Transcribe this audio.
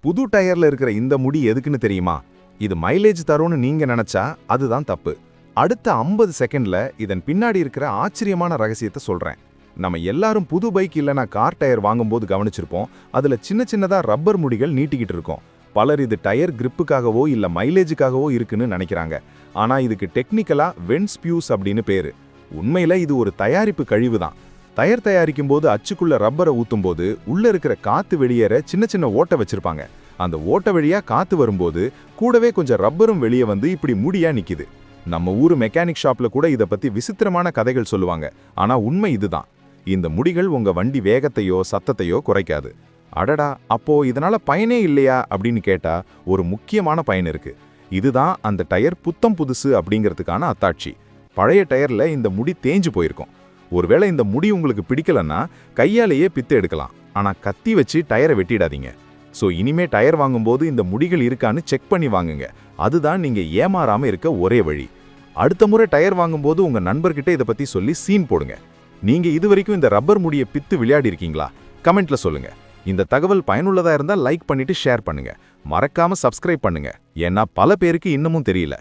புது டயர்ல இருக்கிற இந்த முடி எதுக்குன்னு தெரியுமா? இது மைலேஜ் தரும்னு நீங்க நினைச்சா அதுதான் தப்பு. அடுத்த 50 செகண்ட்ல இதன் பின்னாடி இருக்கிற ஆச்சரியமான ரகசியத்தை சொல்றேன். நம்ம எல்லாரும் புது பைக் இல்லனா கார் டயர் வாங்கும்போது கவனிச்சிருப்போம். அதுல சின்ன சின்னதா ரப்பர் முடிகள் நீட்டிக்கிட்டு இருக்கும். பலர் இது டயர் கிரிப்புக்காகவோ இல்ல மைலேஜுக்காகவோ இருக்குன்னு நினைக்கிறாங்க. ஆனா இதுக்கு டெக்னிக்கலா வெண்ட் ஸ்பியூஸ் அப்படின்னு பேரு. உண்மையில இது ஒரு தயாரிப்பு கழிவு தான். டயர் தயாரிக்கும் போது அச்சுக்குள்ள ரப்பரை ஊத்தும் போது உள்ள இருக்கிற காத்து வெளியேற சின்ன சின்ன ஓட்டை வச்சிருப்பாங்க. அந்த ஓட்டை வழியா காத்து வரும்போது கூடவே கொஞ்சம் ரப்பரும் வெளியே வந்து இப்படி முடியா நிக்குது. நம்ம ஊரு மெக்கானிக் ஷாப்ல கூட இதை பத்தி விசித்திரமான கதைகள் சொல்லுவாங்க. ஆனா உண்மை இதுதான். இந்த முடிகள் உங்க வண்டி வேகத்தையோ சத்தத்தையோ குறைக்காது. அடடா, அப்போ இதனால பயனே இல்லையா அப்படின்னு கேட்டா ஒரு முக்கியமான பயன் இருக்கு. இதுதான் அந்த டயர் புத்தம் புதுசு அப்படிங்கிறதுக்கான அத்தாட்சி. பழைய டயர்ல இந்த முடி தேஞ்சு போயிருக்கும். ஒருவேளை இந்த முடி உங்களுக்கு பிடிக்கலன்னா கையாலேயே பித்து எடுக்கலாம். ஆனா கத்தி வச்சு டயரை வெட்டிடாதீங்க. ஸோ இனிமே டயர் வாங்கும்போது இந்த முடிகள் இருக்கான்னு செக் பண்ணி வாங்குங்க. அதுதான் நீங்க ஏமாறாம இருக்க ஒரே வழி. அடுத்த முறை டயர் வாங்கும்போது உங்க நண்பர்கிட்ட இதை பத்தி சொல்லி சீன் போடுங்க. நீங்க இதுவரைக்கும் இந்த ரப்பர் முடியை பித்து விளையாடி இருக்கீங்களா? கமெண்ட்ல சொல்லுங்க. இந்த தகவல் பயனுள்ளதா இருந்தா லைக் பண்ணிட்டு ஷேர் பண்ணுங்க. மறக்காம சப்ஸ்கிரைப் பண்ணுங்க. ஏன்னா பல பேருக்கு இன்னமும் தெரியல.